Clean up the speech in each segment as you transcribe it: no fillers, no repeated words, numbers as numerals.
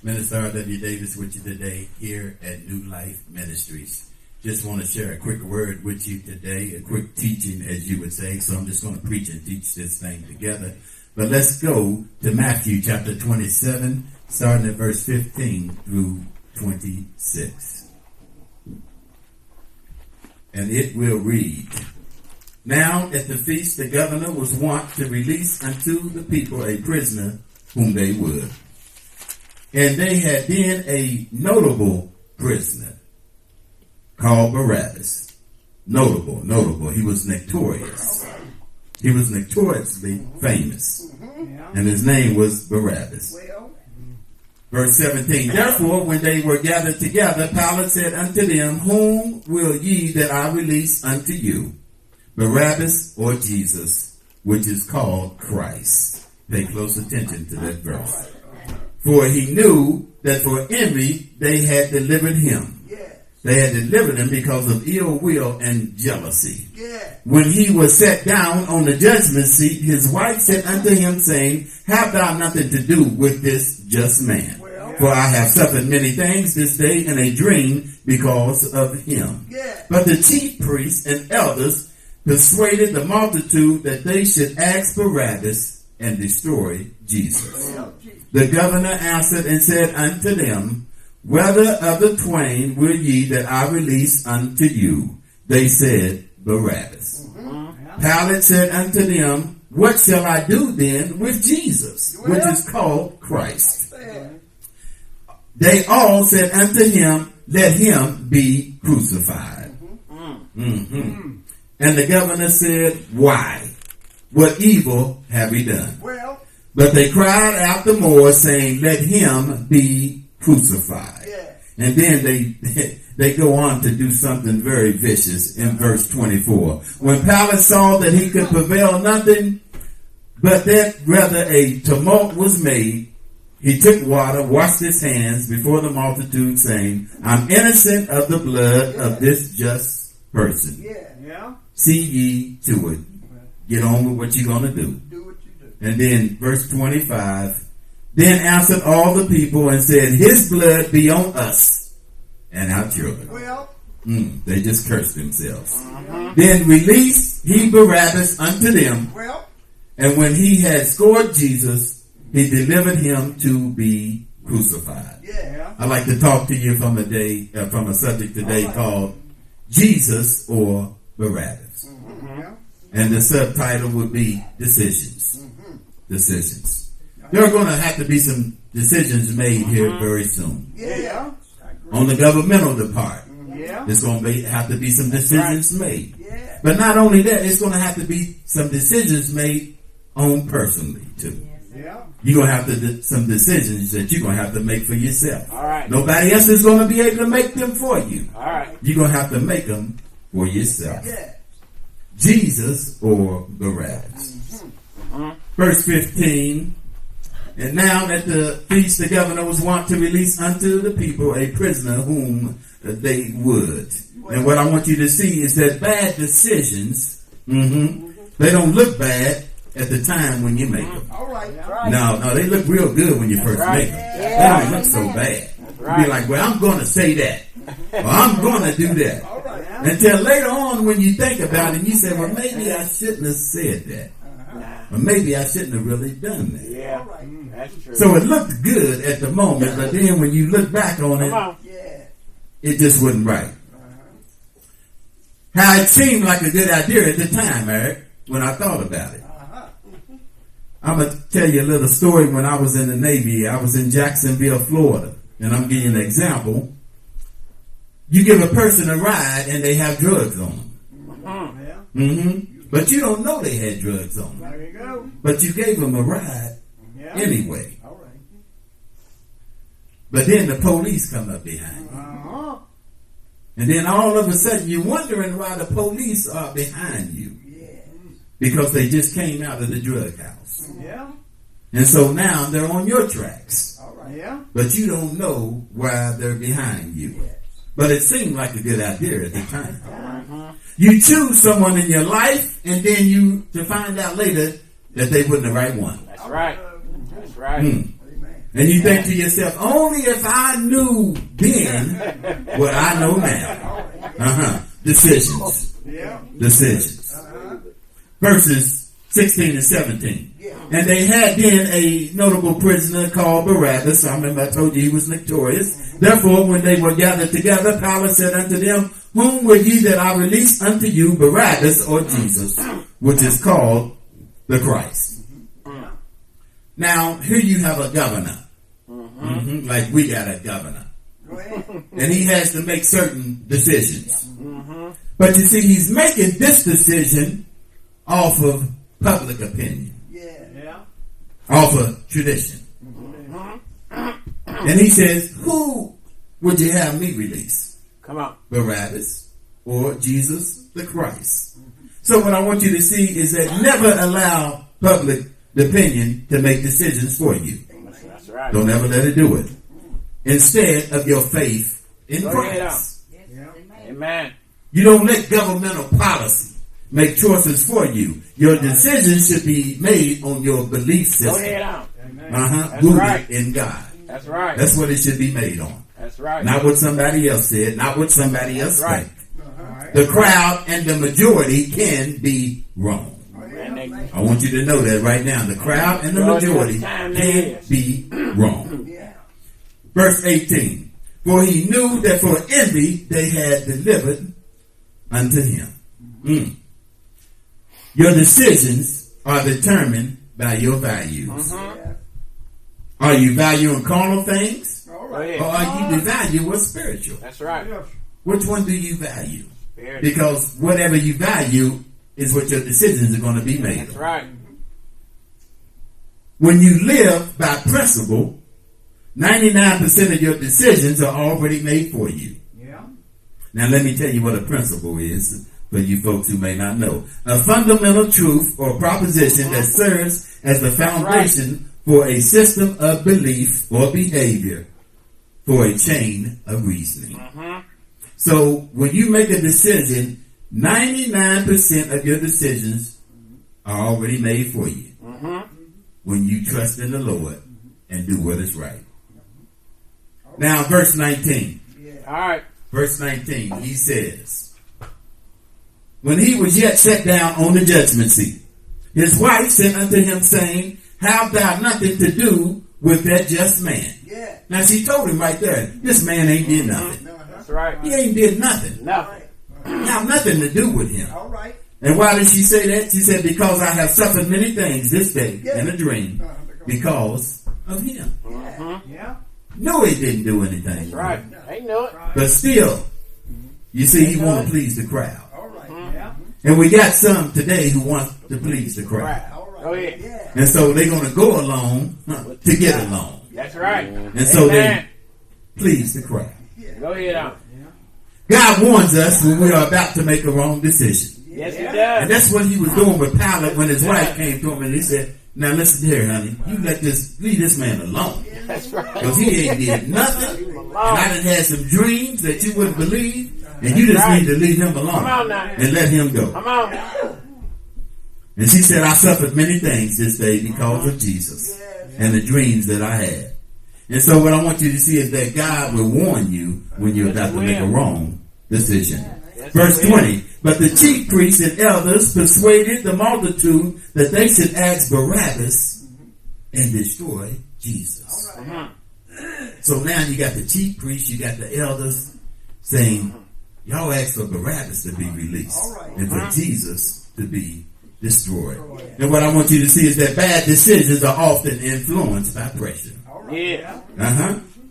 Minister R.W. Davis with you today here at New Life Ministries. Just want to share a quick word with you today, a quick teaching, as you would say. So I'm just going to preach and teach this thing together. But let's go to Matthew chapter 27, starting at verse 15 through 26. And it will read, Now at the feast the governor was wont to release unto the people a prisoner whom they would. And they had then a notable prisoner called Barabbas. Notable. He was notorious. He was notoriously famous. And his name was Barabbas. Verse 17, Therefore, when they were gathered together, Pilate said unto them, Whom will ye that I release unto you? Barabbas or Jesus, which is called Christ? Pay close attention to that verse. For he knew that for envy they had delivered him. They had delivered him because of ill will and jealousy. When he was set down on the judgment seat, his wife said unto him, saying, Have thou nothing to do with this just man? For I have suffered many things this day in a dream because of him. But the chief priests and elders persuaded the multitude that they should ask Barabbas and destroy Jesus. The governor answered and said unto them, Whether of the twain will ye that I release unto you? They said, Barabbas. Pilate said unto them, What shall I do then with Jesus, which is called Christ? They all said unto him, Let him be crucified. And the governor said, Why? What evil have he done? But they cried out the more, saying, Let him be crucified. And then they go on to do something very vicious in verse 24. When Pilate saw that he could prevail nothing, but that rather a tumult was made, he took water, washed his hands before the multitude, saying, I'm innocent of the blood of this just person. See ye to it. Get on with what you're going to do. And then verse 25, Then answered all the people and said, His blood be on us and our children. They just cursed themselves. Then released he Barabbas unto them. And when he had scourged Jesus, he delivered him to be crucified. I'd like to talk to you from a subject today called Jesus or Barabbas. And the subtitle would be Decisions. Decisions. There are going to have to be some decisions made here very soon. On the governmental part, there's going to have to be some decisions made. But not only that, it's going to have to be some decisions made on personally too. You're going to have to some decisions that you're going to have to make for yourself. Nobody else is going to be able to make them for you. You're going to have to make them for yourself. Jesus or Barabbas. Verse 15, And now at the feast the governor was wont to release unto the people a prisoner whom they would. And what I want you to see is that bad decisions, they don't look bad at the time when you make them. No, they look real good when you first make them. They don't look so bad. You be like, well, I'm going to say that. Or I'm going to do that. Until later on when you think about it, and you say, well, maybe I shouldn't have said that. Or maybe I shouldn't have really done that. That's true. So it looked good at the moment, but then when you look back on it, it just wasn't right. How it seemed like a good idea at the time, Eric, when I thought about it. I'm going to tell you a little story. When I was in the Navy, I was in Jacksonville, Florida. And I'm giving you an example. You give a person a ride and they have drugs on them. But you don't know they had drugs on them. There you go. But you gave them a ride anyway. But then the police come up behind you. And then all of a sudden you're wondering why the police are behind you. Because they just came out of the drug house. And so now they're on your tracks. But you don't know why they're behind you. But it seemed like a good idea at the time. You choose someone in your life, and then you to find out later that they weren't the right one. That's right. That's right. And you think to yourself, only if I knew then what I know now. Decisions. Decisions. Verses 16 and 17. And they had then a notable prisoner called Barabbas. I remember I told you he was notorious. Therefore, when they were gathered together, Pilate said unto them, whom will ye that I release unto you, Barabbas or Jesus, which is called the Christ? Now, here you have a governor. Like we got a governor. And he has to make certain decisions. But you see, he's making this decision off of public opinion. Off of tradition. And he says, who would you have me release? Come on. Barabbas or Jesus the Christ? So what I want you to see is that never allow public opinion to make decisions for you. That's right. Don't ever let it do it. Instead of your faith in Christ. Amen. You don't let governmental policy make choices for you. Your decisions should be made on your belief system. Go ahead on. Rooted right. in God. That's right. That's what it should be made on. That's right. Not what somebody else said, not what somebody else right. think. The crowd and the majority can be wrong. I want you to know that right now. The crowd and the majority can be wrong. Verse 18. For he knew that for envy they had delivered unto him. Your decisions are determined by your values. Are you valuing carnal things? Or are you value what's spiritual? That's right. Which one do you value? Because whatever you value is what your decisions are going to be made. That's right. When you live by principle, 99% of your decisions are already made for you. Now let me tell you what a principle is for you folks who may not know. A fundamental truth or proposition that serves as the foundation for a system of belief or behavior for a chain of reasoning. So when you make a decision, 99% of your decisions are already made for you. When you trust in the Lord and do what is right. Now verse 19. All right. Verse 19, he says, when he was yet set down on the judgment seat, his wife sent unto him, saying, have thou nothing to do with that just man? Now she told him right there, this man ain't did nothing. That's right. He ain't did nothing. Nothing. Have nothing to do with him. And why did she say that? She said, because I have suffered many things this day in a dream because of him. No, he didn't do anything. That's right. They knew it. But still, you see, he want to please the crowd. And we got some today who want to please the crowd. Go ahead. And so they're going to go along to get along. That's right. And so they please the crowd. Go ahead on. God warns us when we are about to make a wrong decision. Yes, he does. And that's what he was doing with Pilate when his wife came to him and he said, now listen here, honey, you leave this man alone. That's right. Because he ain't did nothing. And I done had some dreams that you wouldn't believe. And you just need to leave him alone and let him go. Come on now. And she said, I suffered many things this day because of Jesus and the dreams that I had. And so what I want you to see is that God will warn you when you're about to make a wrong decision. Verse 20, but the chief priests and elders persuaded the multitude that they should ask Barabbas and destroy Jesus. So now you got the chief priests, you got the elders saying, y'all ask for Barabbas to be released and for Jesus to be destroyed. And what I want you to see is that bad decisions are often influenced by pressure.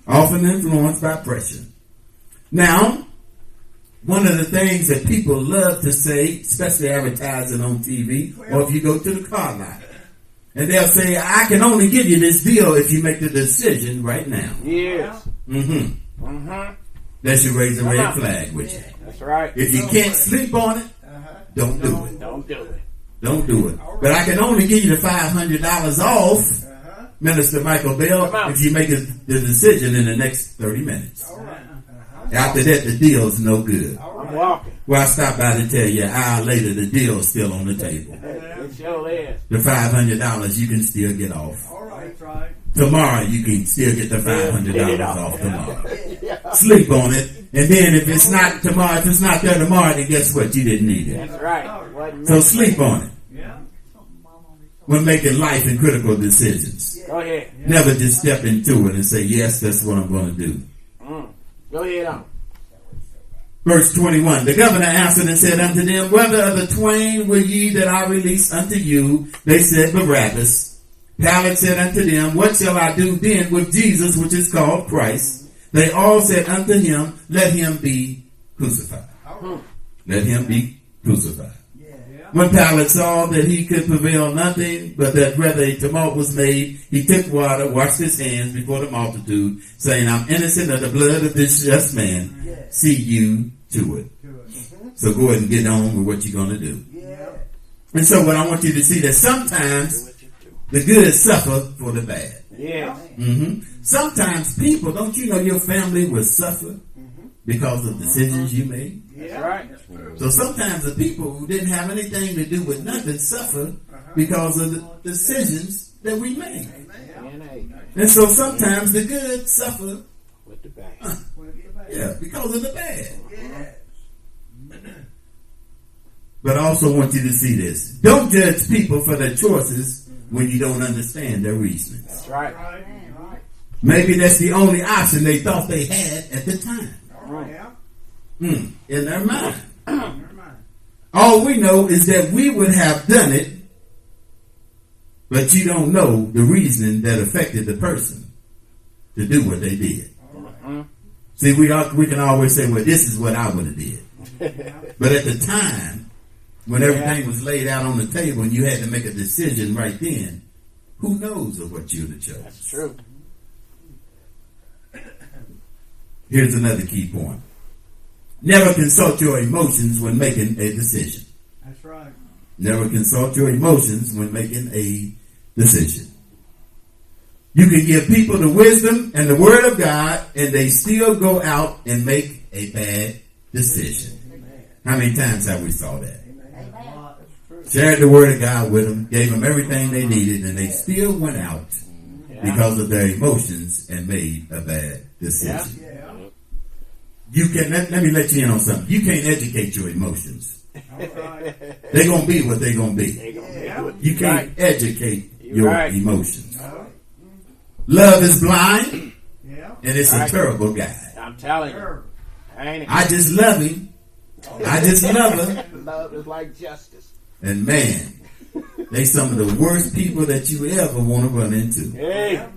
Often influenced by pressure. Now, one of the things that people love to say, especially advertising on TV, or if you go to the car lot, and they'll say, I can only give you this deal if you make the decision right now. Yes. That should raise a red flag with you. That's right. If you can't sleep on it, don't do it. Don't do it. Don't do it. But I can only give you the $500 off, Minister Michael Bell, if you make the decision in the next 30 minutes. After that, the deal's no good. I'm walking. Well, I stopped by to tell you, an hour later, the deal's still on the table. It sure is. The $500 you can still get off. All right. That's right. tomorrow you can still get the $500 off tomorrow. Sleep on it. And then if it's not tomorrow, if it's not there tomorrow, then guess what? You didn't need it. That's right. So sleep on it. When making life and critical decisions. Go ahead. Never just step into it and say, yes, that's what I'm going to do. Go ahead on. Verse 21, the governor answered and said unto them, whether of the twain will ye that I release unto you? They said, Barabbas. Pilate said unto them, what shall I do then with Jesus, which is called Christ? They all said unto him, let him be crucified. Let him be crucified. When Pilate saw that he could prevail nothing, but that rather a tumult was made, he took water, washed his hands before the multitude, saying, I'm innocent of the blood of this just man. See you to it. So go ahead and get on with what you're going to do. And so what I want you to see that sometimes the good suffer for the bad. Sometimes people, don't you know your family will suffer because of decisions you made? That's right. So sometimes the people who didn't have anything to do with nothing suffer because of the decisions that we made. And so sometimes the good suffer With the bad. because of the bad. But I also want you to see this. Don't judge people for their choices when you don't understand their reasonings. That's right. Maybe that's the only option they thought they had at the time. In their mind. All we know is that we would have done it, but you don't know the reasoning that affected the person to do what they did. See, we can always say, well, this is what I would have did. But at the time, when everything was laid out on the table and you had to make a decision right then, who knows of what you'd have chosen? That's true. Here's another key point. Never consult your emotions when making a decision. That's right. Never consult your emotions when making a decision. You can give people the wisdom and the word of God, and they still go out and make a bad decision. How many times have we saw that? Shared the word of God with them, gave them everything they needed, and they still went out because of their emotions and made a bad decision. You can let me let you in on something. You can't educate your emotions. They're gonna be what they're gonna be. You can't educate your emotions. Love is blind, and it's a terrible guy. I'm telling you. Ain't it? I just love him. I just love her. Love is like justice. And man, they some of the worst people that you ever want to run into. Hey.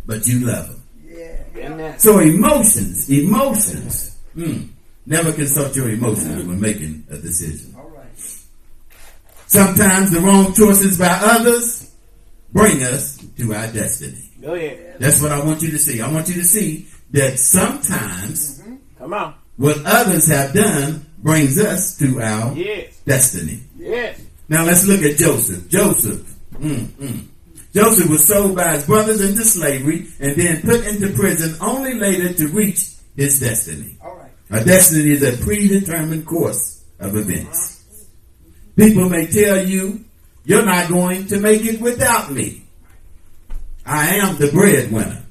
But you love them. Yeah. So emotions. Never consult your emotions when making a decision. Sometimes the wrong choices by others bring us to our destiny. Go ahead. That's what I want you to see. I want you to see that sometimes Come on. what others have done brings us to our destiny. Yes. Now let's look at Joseph. Joseph was sold by his brothers into slavery and then put into prison only later to reach his destiny. A destiny is a predetermined course of events. People may tell you, you're not going to make it without me. I am the breadwinner.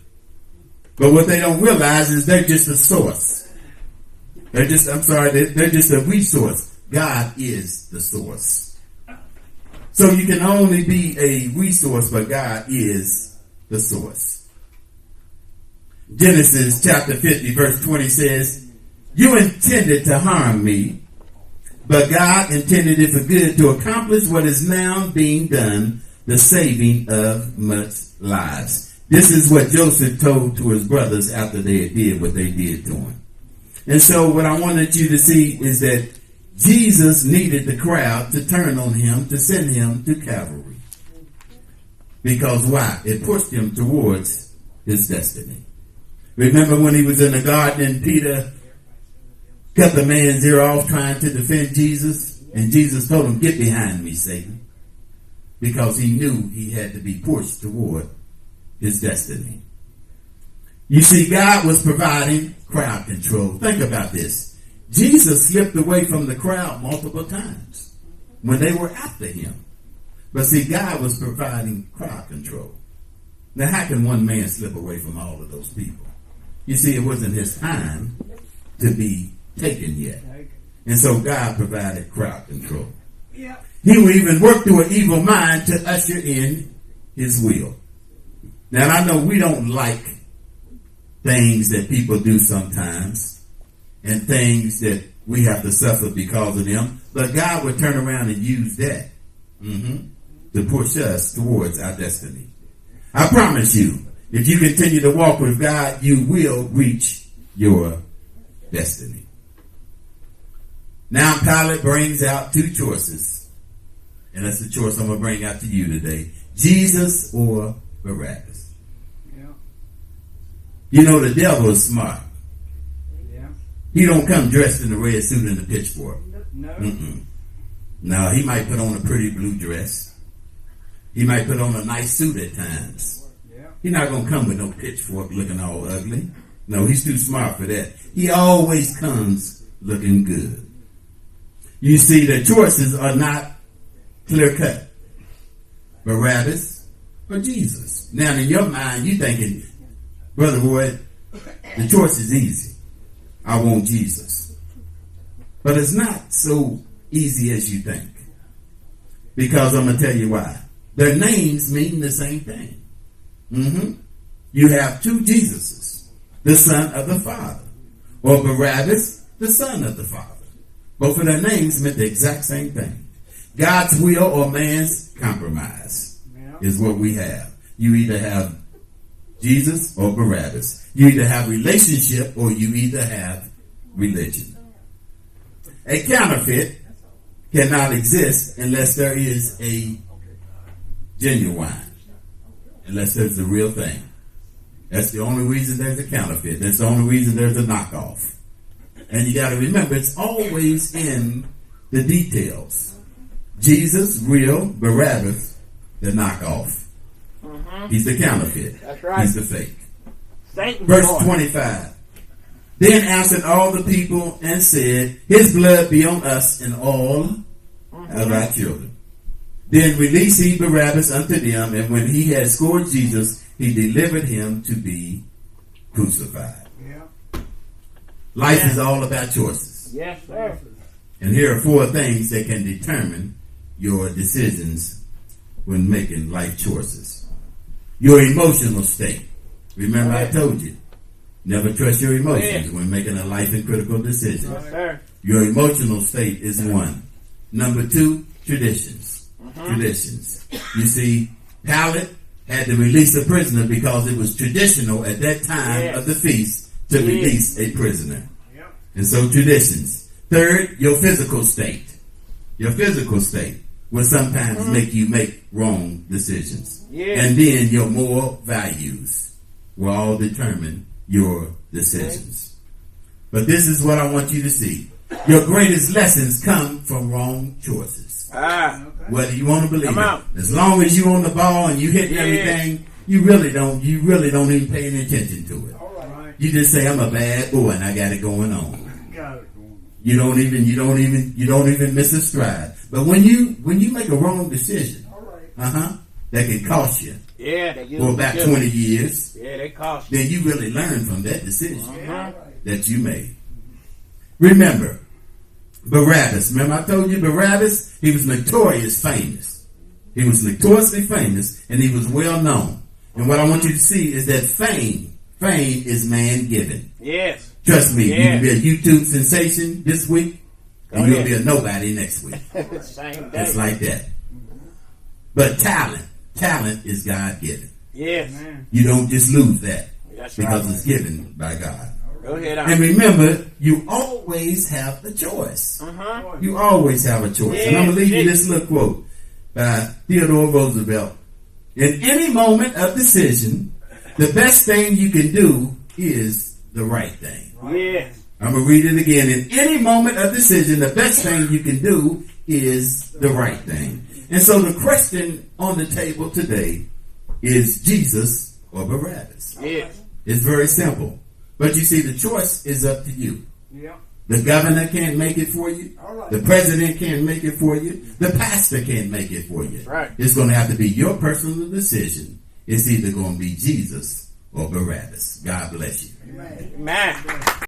But what they don't realize is they're just a source. They're just a resource. God is the source. So you can only be a resource, but God is the source. Genesis chapter 50 verse 20 says, you intended to harm me, but God intended it for good to accomplish what is now being done, the saving of much lives. This is what Joseph told to his brothers after they did what they did to him. And so what I wanted you to see is that Jesus needed the crowd to turn on him, to send him to Calvary. Because why? It pushed him towards his destiny. Remember when he was in the garden and Peter cut the man's ear off trying to defend Jesus? And Jesus told him, get behind me, Satan. Because he knew he had to be pushed toward his destiny. You see, God was providing crowd control. Think about this. Jesus slipped away from the crowd multiple times when they were after him. But see, God was providing crowd control. Now, how can one man slip away from all of those people? You see, it wasn't his time to be taken yet. And so God provided crowd control. Yeah. He will even work through an evil mind to usher in his will. Now, I know we don't like things that people do sometimes and things that we have to suffer because of them, but God would turn around and use that to push us towards our destiny. I promise you, if you continue to walk with God, you will reach your destiny. Now Pilate brings out two choices, and that's the choice I'm going to bring out to you today: Jesus or Barabbas. Yeah. You know, the devil is smart. Yeah. He don't come dressed in a red suit and a pitchfork. No. No, he might put on a pretty blue dress. He might put on a nice suit at times. Yeah. He's not going to come with no pitchfork looking all ugly. No, he's too smart for that. He always comes looking good. You see, the choices are not clear-cut. Barabbas or Jesus. Now, in your mind, you're thinking, Brother Roy, the choice is easy. I want Jesus. But it's not so easy as you think. Because I'm going to tell you why. Their names mean the same thing. You have two Jesuses, the Son of the Father, or Barabbas, the Son of the Father. Both of their names meant the exact same thing. God's will or man's compromise is what we have. You either have Jesus or Barabbas. You either have relationship or you either have religion. A counterfeit cannot exist unless there is a genuine, unless there's the real thing. That's the only reason there's a counterfeit. That's the only reason there's a knockoff. And you got to remember, it's always in the details. Jesus, real; Barabbas, the knockoff. He's the counterfeit. That's right. He's the fake. Satan's Verse boy. 25. Then answered all the people and said, His blood be on us and all of our children. Then released he Barabbas unto them, and when he had scourged Jesus, he delivered him to be crucified. Yeah. Life is all about choices. Yes, sir. And here are 4 things that can determine your decisions when making life choices. Your emotional state. Remember, I told you, never trust your emotions when making a life and critical decision. Yes, sir. Your emotional state is 1. Number 2, traditions. Traditions. You see, Pilate had to release a prisoner because it was traditional at that time of the feast to release a prisoner. Yep. And so traditions. 3rd, your physical state. Your physical state will sometimes make you make wrong decisions. And then your moral values will all determine your decisions. But this is what I want you to see. Your greatest lessons come from wrong choices. Whether you want to believe it. As long as you're on the ball and you hit everything, you really don't even pay any attention to it. All right. You just say, I'm a bad boy and I got it going on. Got it going on. You don't even miss a stride. But when you make a wrong decision, All right. that can cost you for about 20 years, they cost you. then you really learn from that decision Yeah. that you made. Remember, Barabbas. Remember I told you Barabbas, he was notoriously famous. He was notoriously famous and he was well known. And what I want you to see is that fame is man-given. Yes. Trust me, you can be a YouTube sensation this week and you'll be a nobody next week. Same day. It's like that. But talent is God-given. Yes. Man. You don't just lose that That's because right. it's given by God. Go ahead. And remember, you always have a choice. You always have a choice. And I'm going to leave you this little quote by Theodore Roosevelt. In any moment of decision, the best thing you can do is the right thing. Yes. I'm going to read it again. In any moment of decision, the best thing you can do is the right thing. And so the question on the table today is Jesus or Barabbas. Yes. It's very simple. But you see, the choice is up to you. Yeah. The governor can't make it for you. All right. The president can't make it for you. The pastor can't make it for you. Right. It's going to have to be your personal decision It's either going to be Jesus or Barabbas. God bless you. Amen.